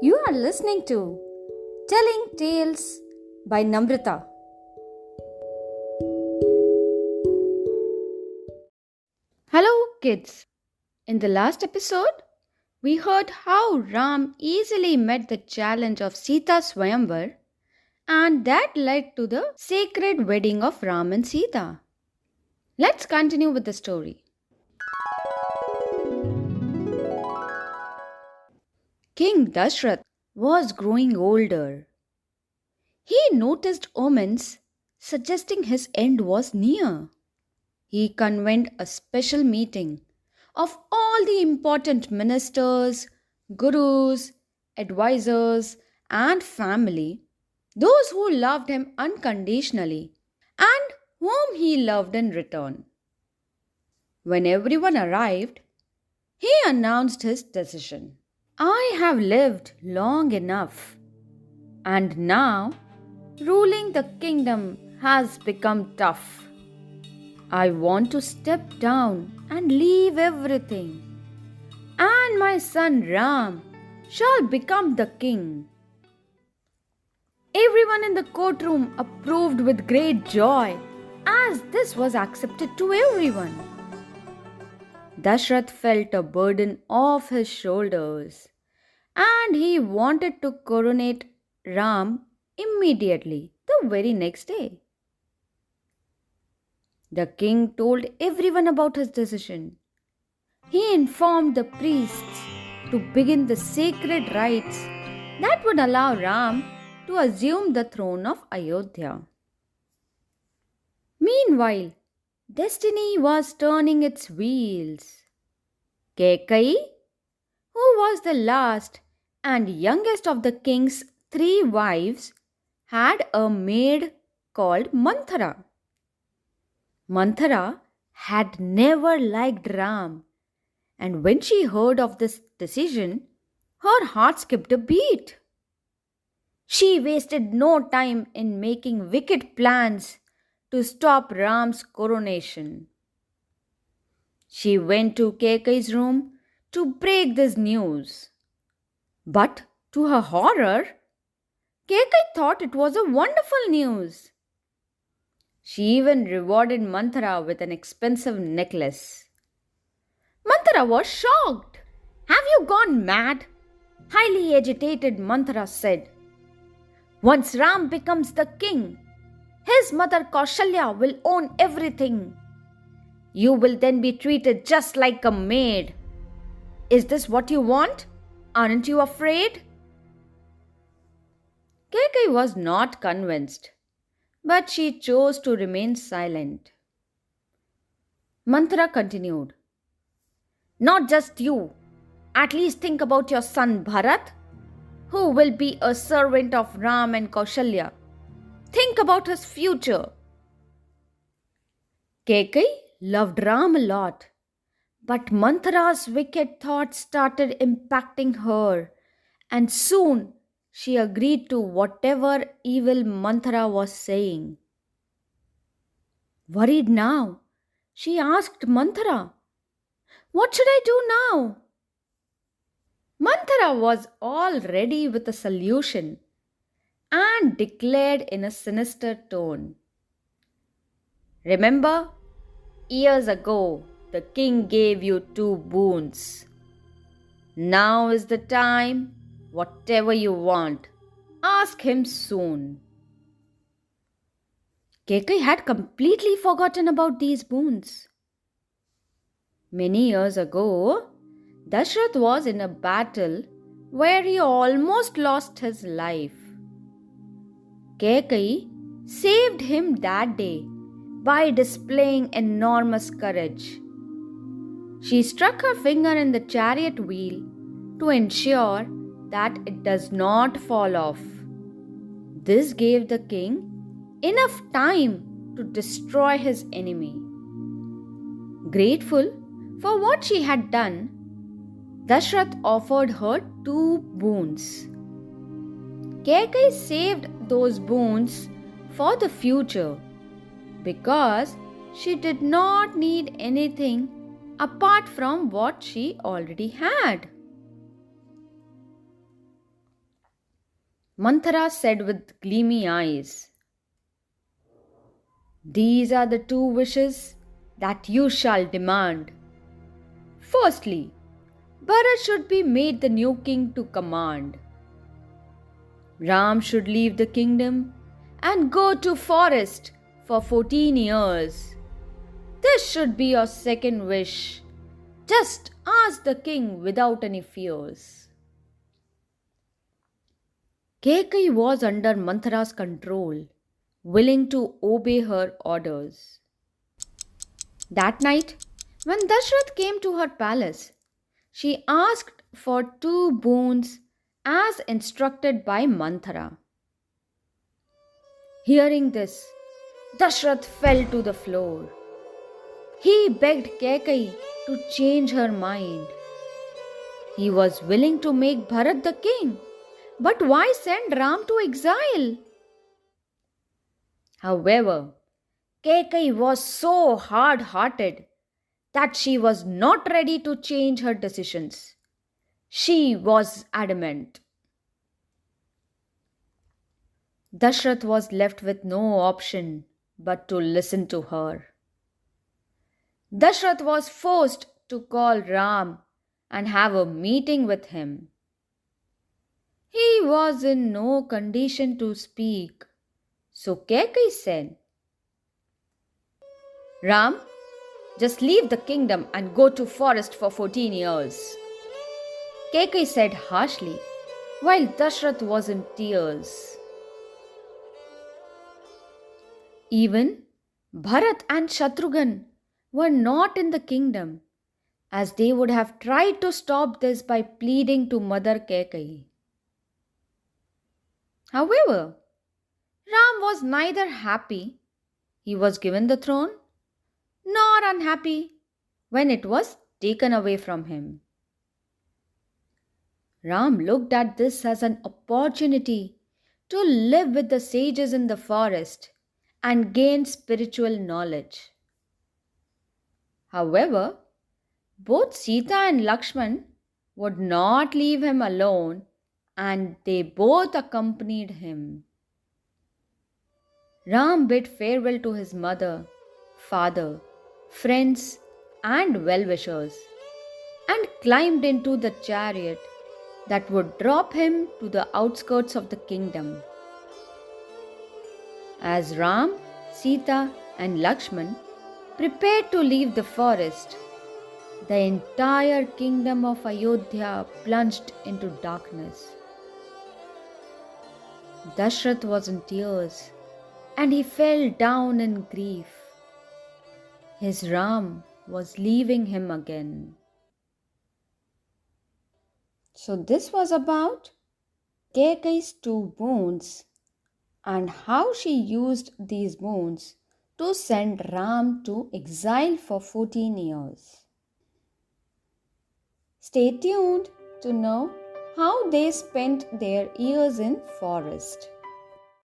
You are listening to Telling Tales by Namrata. Hello, kids. In the last episode, we heard how Ram easily met the challenge of Sita Swayamvar, and that led to the sacred wedding of Ram and Sita. Let's continue with the story. King Dashrath was growing older. He noticed omens suggesting his end was near. He convened a special meeting of all the important ministers, gurus, advisors, and family, those who loved him unconditionally and whom he loved in return. When everyone arrived, he announced his decision. I have lived long enough, and now ruling the kingdom has become tough. I want to step down and leave everything, and my son Ram shall become the king. Everyone in the courtroom approved with great joy, as this was accepted to everyone. Dashrath felt a burden off his shoulders, and he wanted to coronate Ram immediately, the very next day. The king told everyone about his decision. He informed the priests to begin the sacred rites that would allow Ram to assume the throne of Ayodhya. Meanwhile, destiny was turning its wheels. Kaikeyi, who was the last and youngest of the king's three wives, had a maid called Manthara. Manthara had never liked Ram, and when she heard of this decision, her heart skipped a beat. She wasted no time in making wicked plans to stop Ram's coronation. She went to Kaikeyi's room to break this news. But to her horror, Kaikeyi thought it was a wonderful news. She even rewarded Manthara with an expensive necklace. Manthara was shocked. Have you gone mad? Highly agitated, Manthara said. Once Ram becomes the king, his mother Kaushalya will own everything. You will then be treated just like a maid. Is this what you want? Aren't you afraid? Kaikeyi was not convinced, but she chose to remain silent. Manthara continued. Not just you. At least think about your son Bharat, who will be a servant of Ram and Kaushalya. Think about his future. Kaikeyi loved Ram a lot, but Manthara's wicked thoughts started impacting her, and soon she agreed to whatever evil Manthara was saying. Worried now, she asked Manthara, what should I do now? Manthara was all ready with a solution and declared in a sinister tone. Remember, years ago, the king gave you two boons. Now is the time. Whatever you want, ask him soon. Kaikeyi had completely forgotten about these boons. Many years ago, Dashrath was in a battle where he almost lost his life. Kaikeyi saved him that day by displaying enormous courage. She struck her finger in the chariot wheel to ensure that it does not fall off. This gave the king enough time to destroy his enemy. Grateful for what she had done, Dashrath offered her two boons. Kaikeyi saved those boons for the future because she did not need anything apart from what she already had. Manthara said with gleamy eyes, "These are the two wishes that you shall demand. Firstly, Bharat should be made the new king to command. Ram should leave the kingdom and go to forest for 14 years. This should be your second wish. Just ask the king without any fears." Kaikeyi was under Manthara's control, willing to obey her orders. That night, when Dashrath came to her palace, she asked for two boons as instructed by Manthara. Hearing this, Dashrath fell to the floor. He begged Kaikeyi to change her mind. He was willing to make Bharat the king, but why send Ram to exile? However, Kaikeyi was so hard-hearted that she was not ready to change her decisions. She was adamant. Dashrath was left with no option but to listen to her. Dashrath was forced to call Ram and have a meeting with him. He was in no condition to speak, so Kaikeyi said, "Ram, just leave the kingdom and go to forest for 14 years." Kaikeyi said harshly, while Dashrath was in tears. Even Bharat and Shatrughan were not in the kingdom, as they would have tried to stop this by pleading to Mother Kaikeyi. However, Ram was neither happy he was given the throne, nor unhappy when it was taken away from him. Ram looked at this as an opportunity to live with the sages in the forest and gain spiritual knowledge. However, both Sita and Lakshman would not leave him alone, and they both accompanied him. Ram bid farewell to his mother, father, friends, and well-wishers, and climbed into the chariot that would drop him to the outskirts of the kingdom. As Ram, Sita, and Lakshman prepared to leave the forest, the entire kingdom of Ayodhya plunged into darkness. Dashrath was in tears, and he fell down in grief. His Ram was leaving him again. So this was about Kaikeyi's two boons and how she used these boons to send Ram to exile for 14 years. Stay tuned to know how they spent their years in forest.